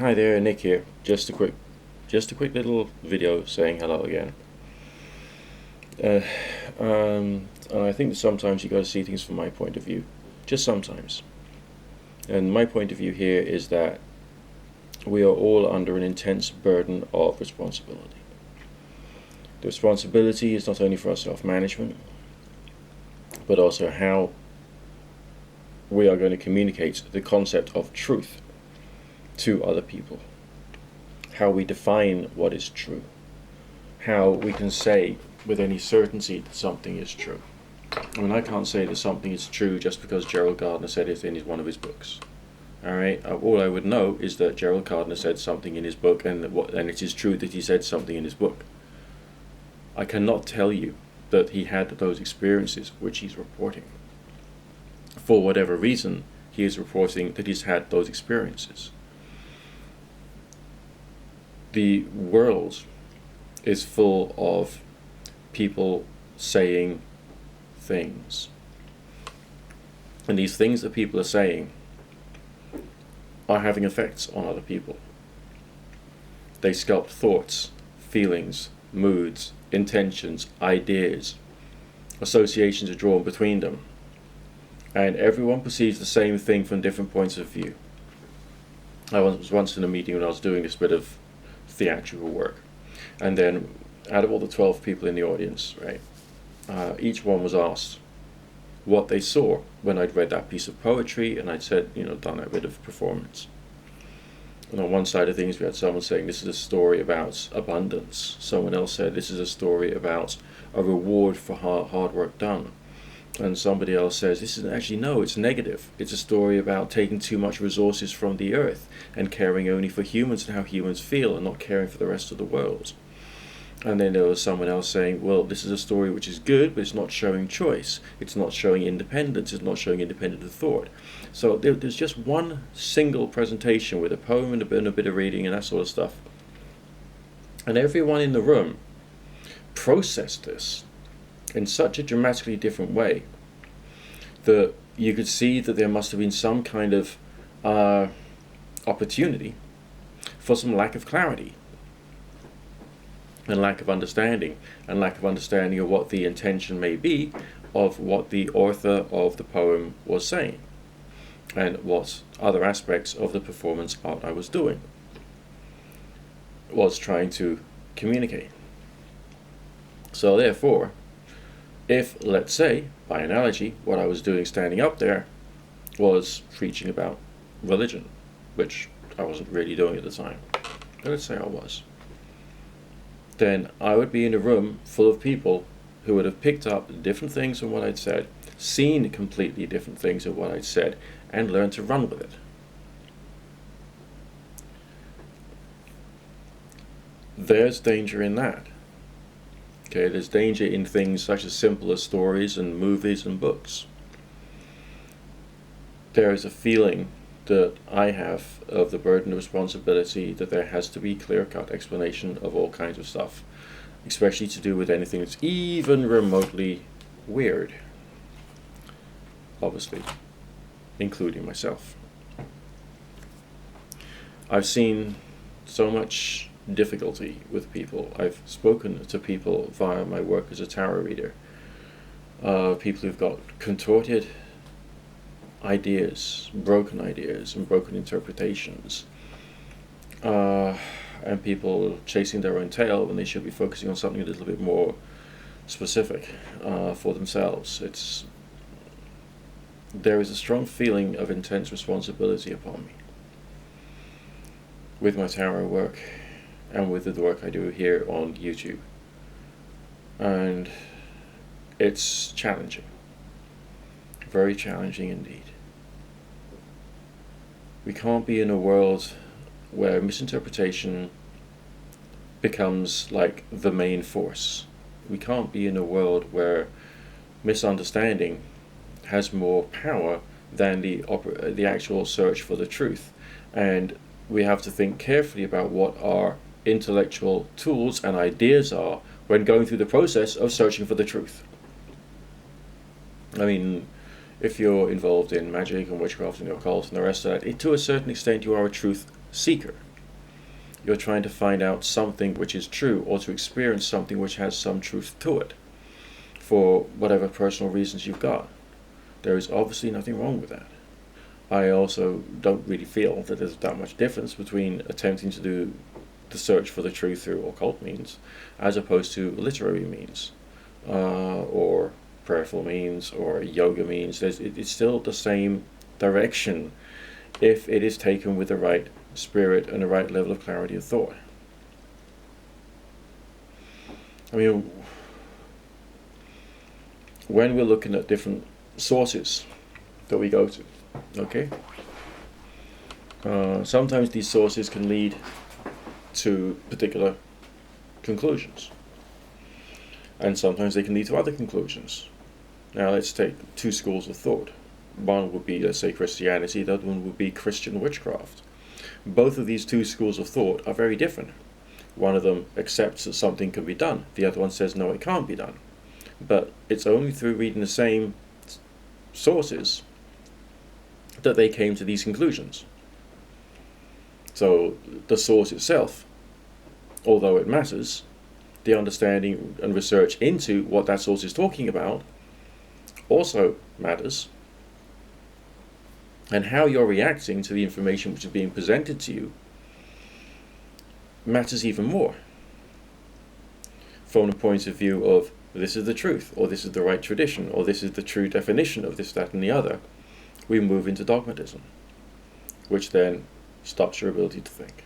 Hi there, Nick here. Just a quick little video saying hello again. Uh, and I think that sometimes you got to see things from my point of view, just sometimes. And my point of view here is that we are all under an intense burden of responsibility. The responsibility is not only for our self-management, but also how we are going to communicate the concept of truth to other people. How we define what is true. How we can say with any certainty that something is true. I mean, I can't say that something is true just because Gerald Gardner said it in one of his books. Alright, all I would know is that Gerald Gardner said something in his book, and it is true that he said something in his book. I cannot tell you that he had those experiences which he's reporting. For whatever reason, he is reporting that he's had those experiences. The world is full of people saying things. And these things that people are saying are having effects on other people. They sculpt thoughts, feelings, moods, intentions, ideas. Associations are drawn between them. And everyone perceives the same thing from different points of view. I was once in a meeting when I was doing this bit of theatrical work. And then out of all the 12 people in the audience, right, each one was asked what they saw when I'd read that piece of poetry and I'd said, done that bit of performance. And on one side of things we had someone saying this is a story about abundance. Someone else said this is a story about a reward for hard work done. And somebody else says this is actually, no, it's negative. It's a story about taking too much resources from the earth and caring only for humans and how humans feel and not caring for the rest of the world. And then there was someone else saying, well, this is a story which is good, but it's not showing choice. It's not showing independence. It's not showing independent thought. So there's just one single presentation with a poem and a bit of reading and that sort of stuff. And everyone in the room processed this in such a dramatically different way that you could see that there must have been some kind of opportunity for some lack of clarity and lack of understanding of what the intention may be of what the author of the poem was saying and what other aspects of the performance art I was doing was trying to communicate. So therefore, if, let's say, by analogy, what I was doing standing up there was preaching about religion, which I wasn't really doing at the time, but let's say I was, then I would be in a room full of people who would have picked up different things from what I'd said, seen completely different things of what I'd said, and learned to run with it. There's danger in that. Okay, there's danger in things such as simple as stories and movies and books. There is a feeling that I have of the burden of responsibility that there has to be clear-cut explanation of all kinds of stuff, especially to do with anything that's even remotely weird, obviously, including myself. I've seen so much difficulty with people. I've spoken to people via my work as a tarot reader, people who've got contorted ideas, and broken interpretations, and people chasing their own tail when they should be focusing on something a little bit more specific for themselves. There is a strong feeling of intense responsibility upon me with my tarot work and with the work I do here on YouTube, and it's challenging, very challenging indeed. We can't be in a world where misinterpretation becomes like the main force. We can't be in a world where misunderstanding has more power than the actual search for the truth. And we have to think carefully about what our intellectual tools and ideas are when going through the process of searching for the truth. I mean, if you're involved in magic and witchcraft and the occult and the rest of that, to a certain extent you are a truth seeker. You're trying to find out something which is true, or to experience something which has some truth to it, for whatever personal reasons you've got. There is obviously nothing wrong with that. I also don't really feel that there's that much difference between attempting to do the search for the truth through occult means as opposed to literary means, or prayerful means, or yoga means. It's still the same direction if it is taken with the right spirit and the right level of clarity of thought. I mean, when we're looking at different sources that we go to, okay, sometimes these sources can lead to particular conclusions, and sometimes they can lead to other conclusions. Now let's take two schools of thought. One would be, let's say, Christianity, the other one would be Christian witchcraft. Both of these two schools of thought are very different. One of them accepts that something can be done, the other one says no, it can't be done. But it's only through reading the same sources that they came to these conclusions. So the source itself, although it matters, the understanding and research into what that source is talking about also matters. And how you're reacting to the information which is being presented to you matters even more. From the point of view of, this is the truth, or this is the right tradition, or this is the true definition of this, that, and the other, we move into dogmatism, which then stops your ability to think.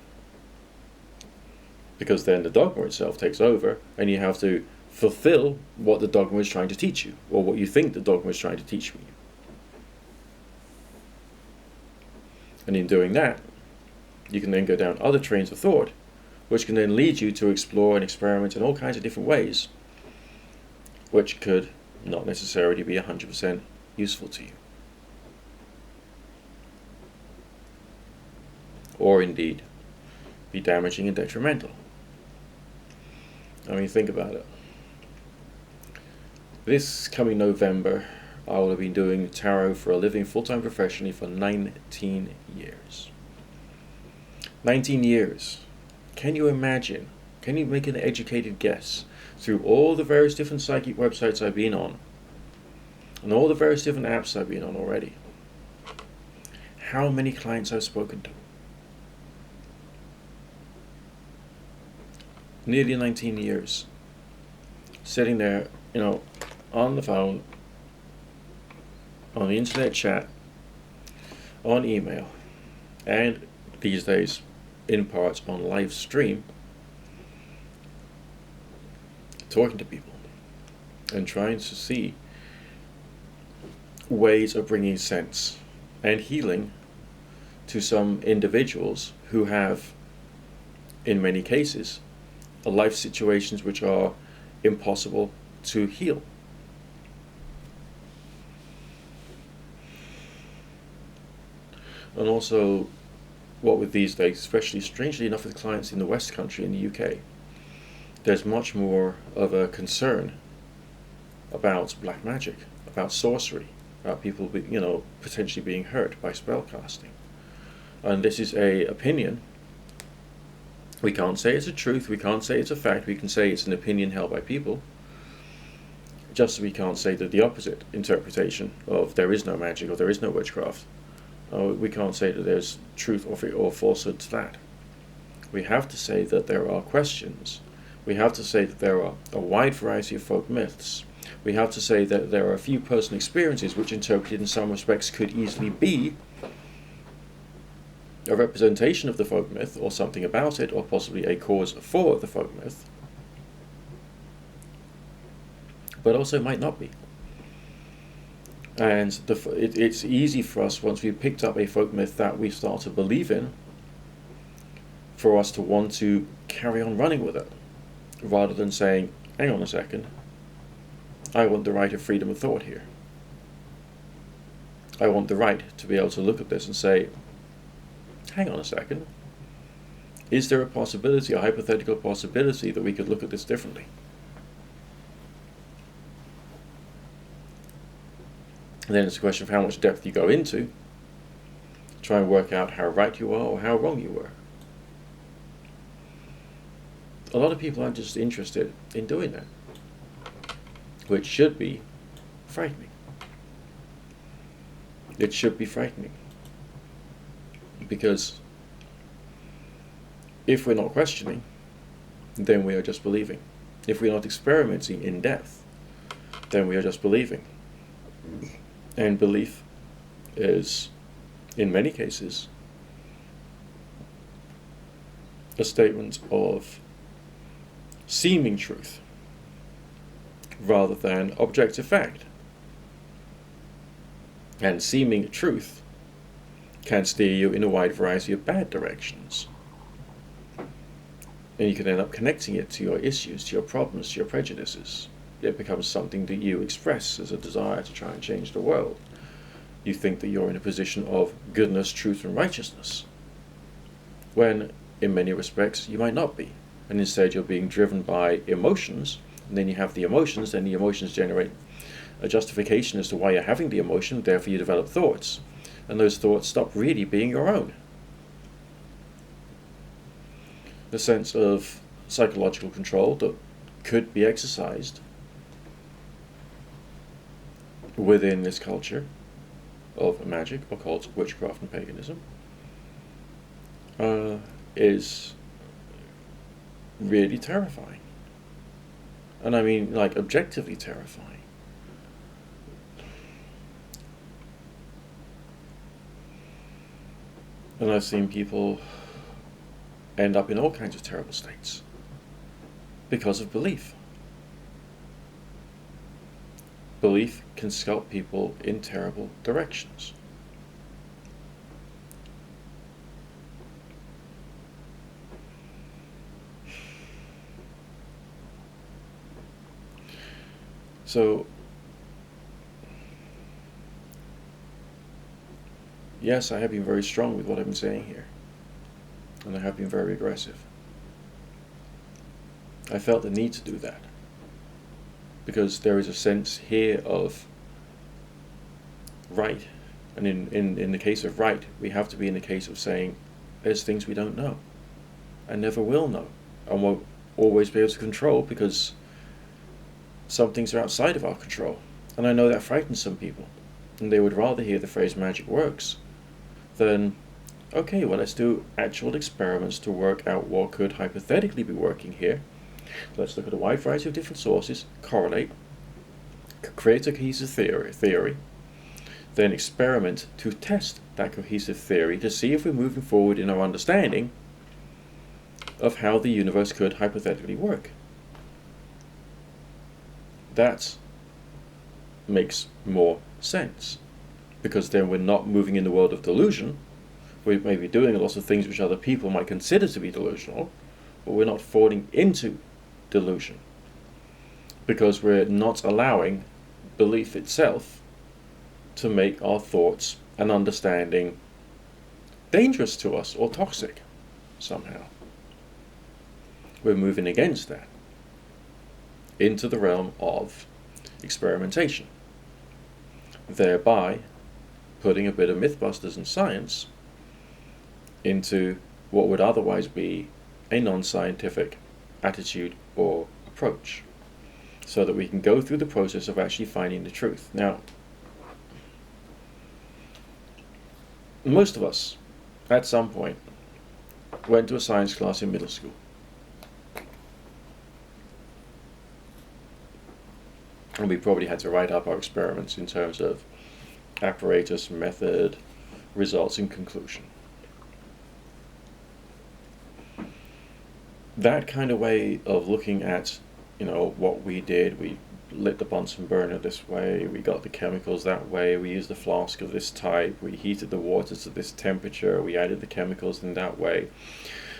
Because then the dogma itself takes over, and you have to fulfill what the dogma is trying to teach you, or what you think the dogma is trying to teach you. And in doing that, you can then go down other trains of thought, which can then lead you to explore and experiment in all kinds of different ways, which could not necessarily be 100% useful to you. Or indeed, be damaging and detrimental. I mean, think about it. This coming November, I will have been doing tarot for a living full-time professionally for 19 years. 19 years. Can you imagine? Can you make an educated guess through all the various different psychic websites I've been on and all the various different apps I've been on already, how many clients I've spoken to? Nearly 19 years. Sitting there, on the phone, on the internet chat, on email, and these days, in parts, on live stream, talking to people and trying to see ways of bringing sense and healing to some individuals who have, in many cases, life situations which are impossible to heal. And also, what with these days, especially strangely enough with clients in the West Country, in the UK, there's much more of a concern about black magic, about sorcery, about people potentially being hurt by spell casting. And this is a opinion. We can't say it's a truth, we can't say it's a fact, we can say it's an opinion held by people. Just as we can't say that the opposite interpretation of there is no magic or there is no witchcraft. We can't say that there's truth or falsehood to that. We have to say that there are questions. We have to say that there are a wide variety of folk myths. We have to say that there are a few personal experiences which, interpreted in some respects, could easily be a representation of the folk myth, or something about it, or possibly a cause for the folk myth, but also might not be. And it's easy for us, once we've picked up a folk myth that we start to believe in, for us to want to carry on running with it, rather than saying, hang on a second, I want the right of freedom of thought here. I want the right to be able to look at this and say, hang on a second, is there a possibility, a hypothetical possibility, that we could look at this differently? And then it's a question of how much depth you go into, try and work out how right you are or how wrong you were. a lot of people aren't just interested in doing that, which should be frightening. It should be frightening. Because if we're not questioning, then we are just believing. If we're not experimenting in depth, then we are just believing. And belief is, in many cases, a statement of seeming truth rather than objective fact. And seeming truth can steer you in a wide variety of bad directions. And you can end up connecting it to your issues, to your problems, to your prejudices. It becomes something that you express as a desire to try and change the world. You think that you're in a position of goodness, truth, and righteousness, when in many respects you might not be. And instead you're being driven by emotions, and then you have the emotions, then the emotions generate a justification as to why you're having the emotion, therefore you develop thoughts. And those thoughts stop really being your own. The sense of psychological control that could be exercised within this culture of magic, occult, witchcraft, and paganism is really terrifying. And I mean, like, objectively terrifying. And I've seen people end up in all kinds of terrible states because of belief. Belief can sculpt people in terrible directions. So, yes, I have been very strong with what I've been saying here, and I have been very aggressive. I felt the need to do that, because there is a sense here of right, and in the case of right, we have to be in the case of saying, there's things we don't know, and never will know, and won't always be able to control, because some things are outside of our control. And I know that frightens some people, and they would rather hear the phrase magic works than, okay, well, let's do actual experiments to work out what could hypothetically be working here. Let's look at a wide variety of different sources, correlate, create a cohesive theory, then experiment to test that cohesive theory to see if we're moving forward in our understanding of how the universe could hypothetically work. That makes more sense, because then we're not moving in the world of delusion. We may be doing a lot of things which other people might consider to be delusional, but we're not falling into delusion, because we're not allowing belief itself to make our thoughts and understanding dangerous to us or toxic somehow. We're moving against that into the realm of experimentation, thereby putting a bit of Mythbusters and science into what would otherwise be a non-scientific attitude or approach, so that we can go through the process of actually finding the truth. Now, most of us, at some point, went to a science class in middle school. And we probably had to write up our experiments in terms of apparatus, method, results, and conclusion. That kind of way of looking at, what we did, we lit the Bunsen burner this way, we got the chemicals that way, we used a flask of this type, we heated the water to this temperature, we added the chemicals in that way.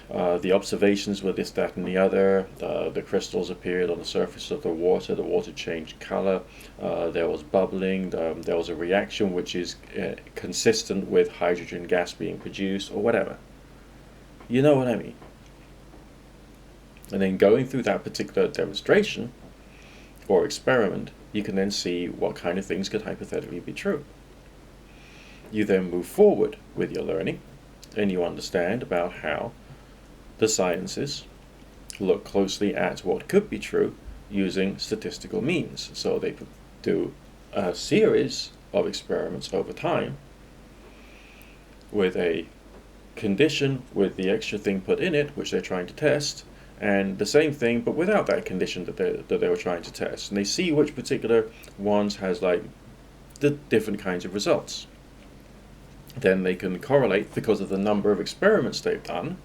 The observations were this, that, and the other. The crystals appeared on the surface of the water changed color, there was bubbling, there was a reaction which is consistent with hydrogen gas being produced, or whatever. You know what I mean? And then going through that particular demonstration or experiment, you can then see what kind of things could hypothetically be true. You then move forward with your learning, and you understand about how the sciences look closely at what could be true using statistical means. So they do a series of experiments over time with a condition with the extra thing put in it, which they're trying to test, and the same thing but without that condition that they were trying to test, and they see which particular ones has like the different kinds of results. Then they can correlate, because of the number of experiments they've done,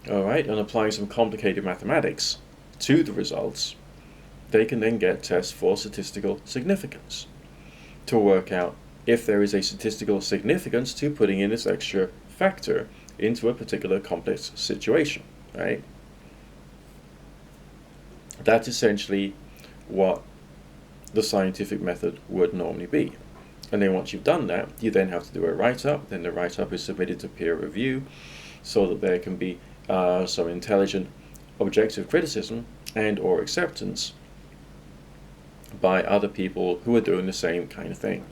alright, and applying some complicated mathematics to the results, they can then get tests for statistical significance to work out if there is a statistical significance to putting in this extra factor into a particular complex situation, right? That's essentially what the scientific method would normally be. And then once you've done that, you then have to do a write-up. Then the write-up is submitted to peer review so that there can be some intelligent, objective criticism and or acceptance by other people who are doing the same kind of thing.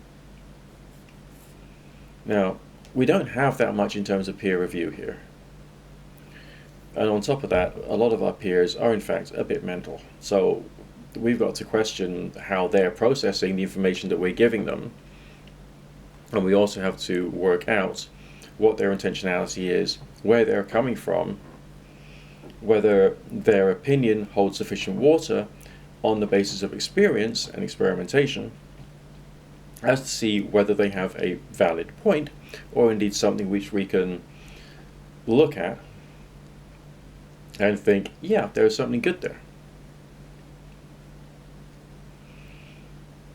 Now, we don't have that much in terms of peer review here. And on top of that, a lot of our peers are in fact a bit mental. So we've got to question how they're processing the information that we're giving them. And we also have to work out what their intentionality is, where they're coming from, whether their opinion holds sufficient water on the basis of experience and experimentation, as to see whether they have a valid point, or indeed something which we can look at and think, yeah, there's something good there.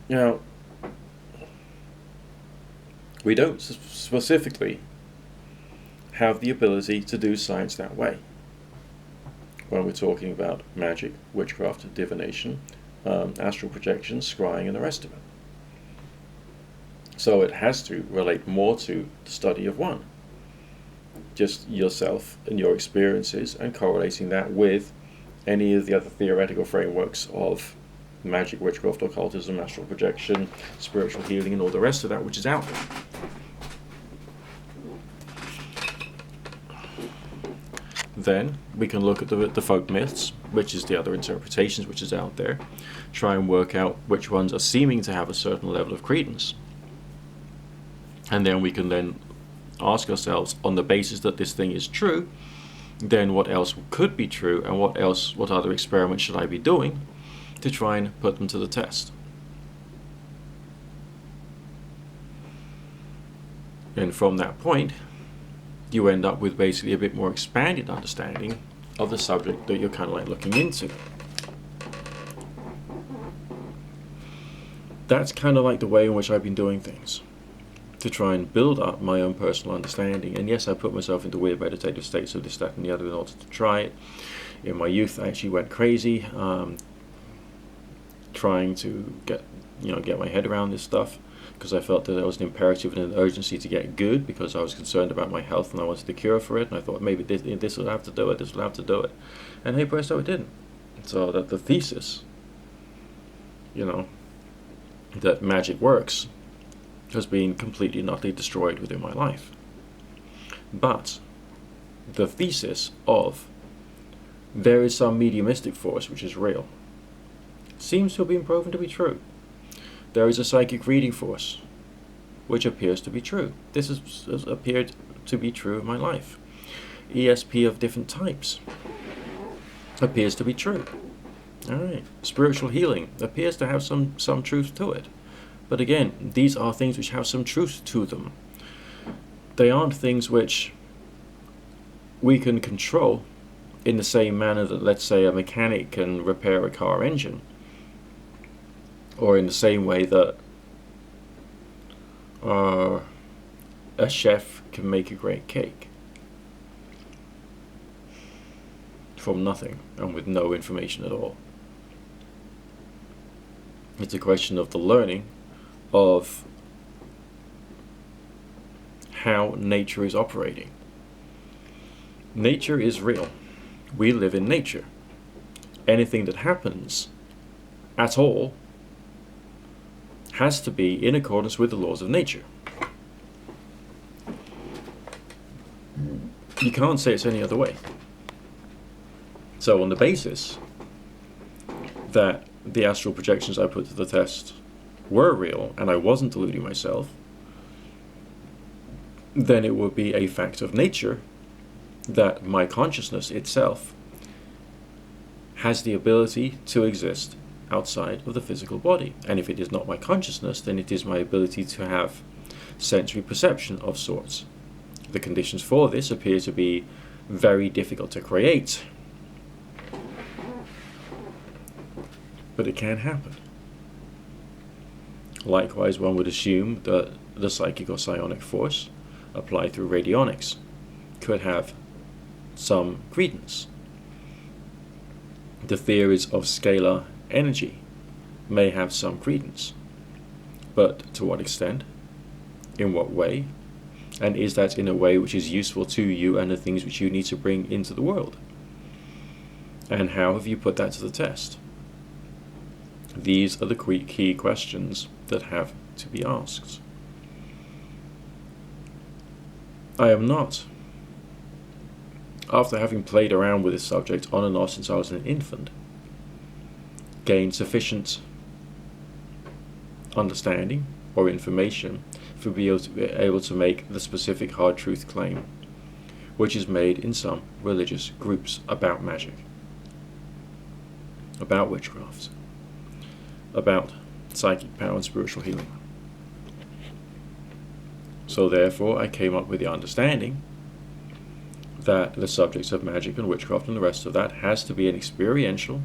Now, we don't specifically have the ability to do science that way when we're talking about magic, witchcraft, divination, astral projection, scrying, and the rest of it. So it has to relate more to the study of one, just yourself and your experiences, and correlating that with any of the other theoretical frameworks of magic, witchcraft, occultism, astral projection, spiritual healing, and all the rest of that which is out there. Then we can look at the folk myths, which is the other interpretations which is out there, try and work out which ones are seeming to have a certain level of credence. And then we can then ask ourselves, on the basis that this thing is true, then what else could be true, and what other experiments should I be doing to try and put them to the test. And from that point, you end up with basically a bit more expanded understanding of the subject that you're kind of like looking into. That's kind of like the way in which I've been doing things, to try and build up my own personal understanding. And yes, I put myself into weird meditative states of this, that, and the other in order to try it. In my youth, I actually went crazy, trying to get my head around this stuff, because I felt that there was an imperative and an urgency to get good, because I was concerned about my health and I wanted a cure for it, and I thought maybe this will have to do it, and hey presto, it didn't. So that the thesis, that magic works, has been completely and utterly destroyed within my life. But the thesis of there is some mediumistic force which is real seems to have been proven to be true. There is a psychic reading force which appears to be true. This has appeared to be true in my life. ESP of different types appears to be true. Alright. Spiritual healing appears to have some truth to it. But again, these are things which have some truth to them. They aren't things which we can control in the same manner that, let's say, a mechanic can repair a car engine, or in the same way that a chef can make a great cake from nothing and with no information at all. It's a question of the learning of how nature is operating. Nature is real. We live in nature. Anything that happens at all has to be in accordance with the laws of nature. You can't say it's any other way. So on the basis that the astral projections I put to the test were real and I wasn't deluding myself, then it would be a fact of nature that my consciousness itself has the ability to exist outside of the physical body. And if it is not my consciousness, then it is my ability to have sensory perception of sorts. The conditions for this appear to be very difficult to create, but it can happen. Likewise, one would assume that the psychic or psionic force applied through radionics could have some credence. The theories of scalar energy may have some credence, but to what extent, in what way, and is that in a way which is useful to you and the things which you need to bring into the world? And how have you put that to the test? These are the key questions that have to be asked. I am not, after having played around with this subject on and off since I was an infant, gained sufficient understanding or information for being able to make the specific hard truth claim, which is made in some religious groups about magic, about witchcraft, about psychic power and spiritual healing. So therefore I came up with the understanding that the subjects of magic and witchcraft and the rest of that has to be an experiential,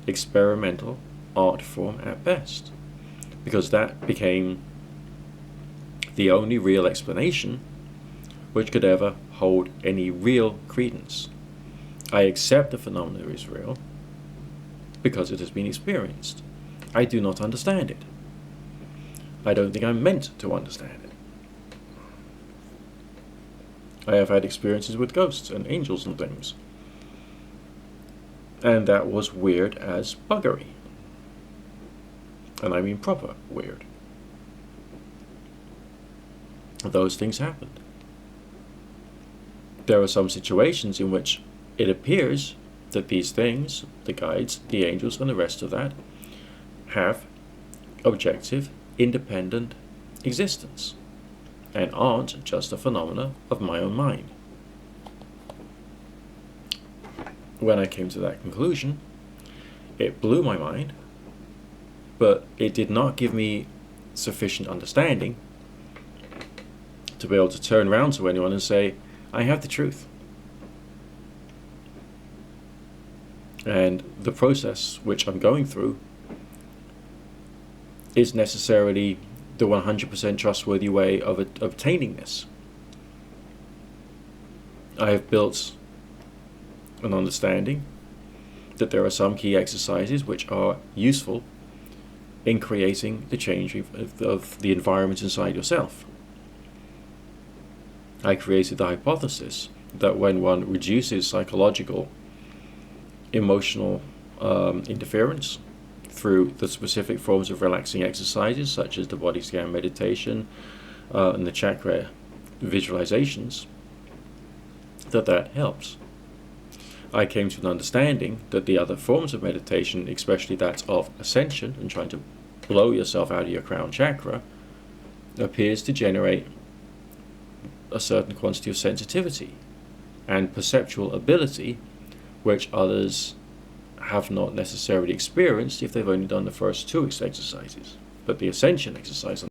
experimental art form at best, because that became the only real explanation which could ever hold any real credence. I accept the phenomenon is real because it has been experienced. I do not understand it. I don't think I'm meant to understand it. I have had experiences with ghosts and angels and things, and that was weird as buggery. And I mean proper weird. Those things happened. There are some situations in which it appears that these things, the guides, the angels, and the rest of that, have objective, independent existence, and aren't just a phenomena of my own mind. When I came to that conclusion, it blew my mind, but it did not give me sufficient understanding to be able to turn around to anyone and say, I have the truth. And the process which I'm going through is necessarily the 100% trustworthy way of obtaining this. I have built an understanding that there are some key exercises which are useful in creating the change of the environment inside yourself. I created the hypothesis that when one reduces psychological, emotional interference through the specific forms of relaxing exercises such as the body scan meditation and the chakra visualizations, that helps. I came to an understanding that the other forms of meditation, especially that of ascension and trying to blow yourself out of your crown chakra, appears to generate a certain quantity of sensitivity and perceptual ability which others have not necessarily experienced if they've only done the first two exercises. But the ascension exercise